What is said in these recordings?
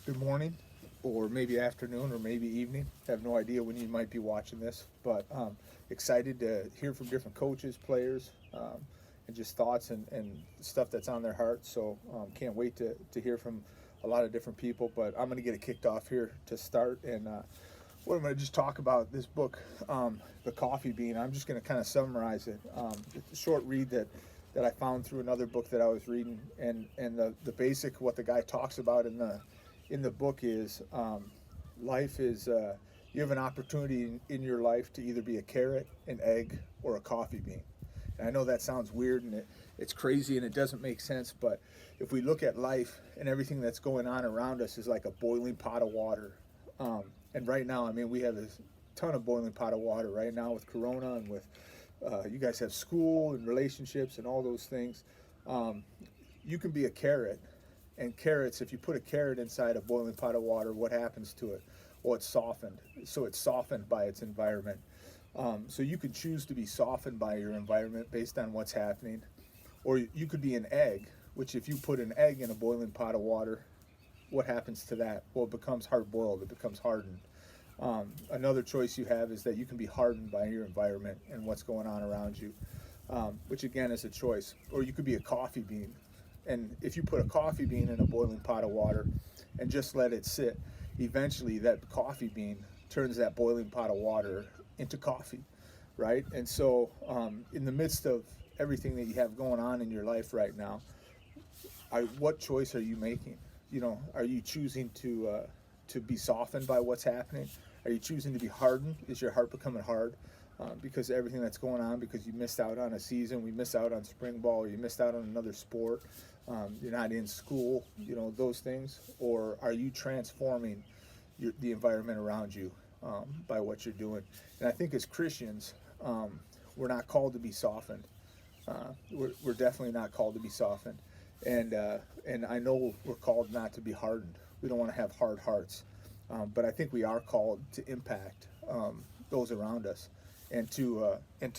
good morning, or maybe afternoon, or maybe evening. I have no idea when you might be watching this, but excited to hear from different coaches, players, and just thoughts and stuff that's on their heart. So can't wait to hear from a lot of different people. But I'm going to get it kicked off here to start. And what I'm going to just talk about this book, The Coffee Bean. I'm just going to kind of summarize it. It's a short read that I found through another book that I was reading, and the basic what the guy talks about in the book is life is you have an opportunity in your life to either be a carrot, an egg, or a coffee bean. And I know that sounds weird and it's crazy and it doesn't make sense, but if we look at life and everything that's going on around us is like a boiling pot of water. And right now, I mean, we have this ton of boiling pot of water right now with Corona and with you guys have school and relationships and all those things. You can be a carrot, and carrots, if you put a carrot inside a boiling pot of water, what happens to it? Well, it's softened. So it's softened by its environment. So you could choose to be softened by your environment based on what's happening. Or you could be an egg, which if you put an egg in a boiling pot of water, what happens to that? Well, it becomes hard boiled, it becomes hardened. Another choice you have is that you can be hardened by your environment and what's going on around you, which again is a choice. Or you could be a coffee bean. And if you put a coffee bean in a boiling pot of water and just let it sit, eventually that coffee bean turns that boiling pot of water into coffee, right? And so, in the midst of everything that you have going on in your life right now, what choice are you making? You know, are you choosing to be softened by what's happening? Are you choosing to be hardened? Is your heart becoming hard because of everything that's going on? Because you missed out on a season, we missed out on spring ball, or you missed out on another sport. You're not in school, you know, those things. Or are you transforming the environment around you by what you're doing? And I think as Christians, we're not called to be softened. We're definitely not called to be softened. And I know we're called not to be hardened. We don't want to have hard hearts. But I think we are called to impact those around us and to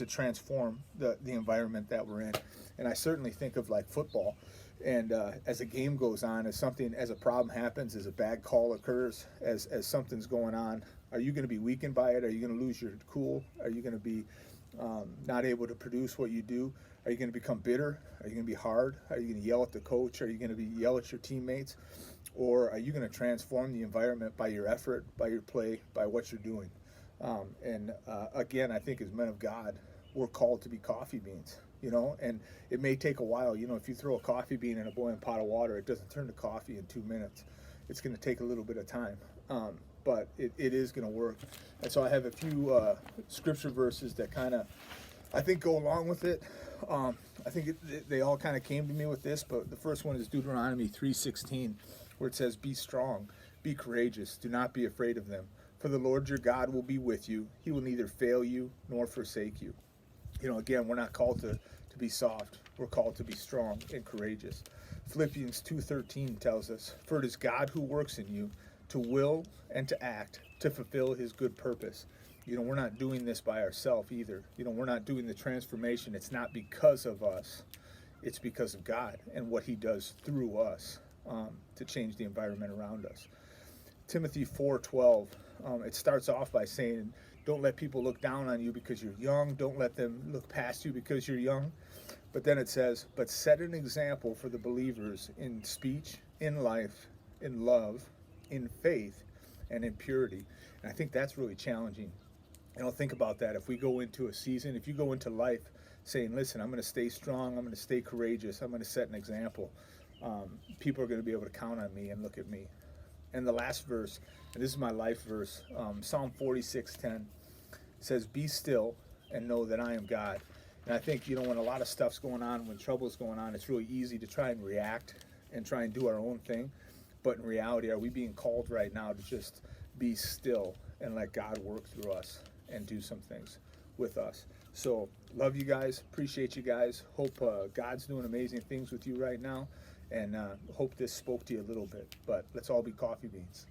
transform the environment that we're in. And I certainly think of like football. And as a game goes on, as a problem happens, as a bad call occurs, as something's going on, are you going to be weakened by it? Are you going to lose your cool? Are you going to be not able to produce what you do? Are you going to become bitter? Are you going to be hard? Are you going to yell at the coach? Are you going to yell at your teammates? Or are you going to transform the environment by your effort, by your play, by what you're doing? Again, I think as men of God, we're called to be coffee beans, you know, and it may take a while. You know, if you throw a coffee bean in a boiling pot of water, it doesn't turn to coffee in 2 minutes. It's going to take a little bit of time, but it is going to work. And so I have a few scripture verses that kind of, I think, go along with it. I think they all kind of came to me with this, but the first one is Deuteronomy 3:16, where it says, "Be strong, be courageous, do not be afraid of them. For the Lord your God will be with you. He will neither fail you nor forsake you." You know, again, we're not called to be soft. We're called to be strong and courageous. Philippians 2:13 tells us, "For it is God who works in you to will and to act to fulfill his good purpose." You know, we're not doing this by ourselves either. You know, we're not doing the transformation. It's not because of us. It's because of God and what he does through us to change the environment around us. Timothy 4:12, it starts off by saying, don't let people look down on you because you're young. Don't let them look past you because you're young. But then it says, but set an example for the believers in speech, in life, in love, in faith, and in purity. And I think that's really challenging. You know, think about that. If we go into a season, if you go into life saying, listen, I'm going to stay strong, I'm going to stay courageous, I'm going to set an example, people are going to be able to count on me and look at me. And the last verse, and this is my life verse, Psalm 46:10 says, be still and know that I am God. And I think, you know, when a lot of stuff's going on, when trouble's going on, it's really easy to try and react and try and do our own thing. But in reality, are we being called right now to just be still and let God work through us and do some things with us? So love you guys, appreciate you guys, hope God's doing amazing things with you right now, and hope this spoke to you a little bit. But let's all be coffee beans.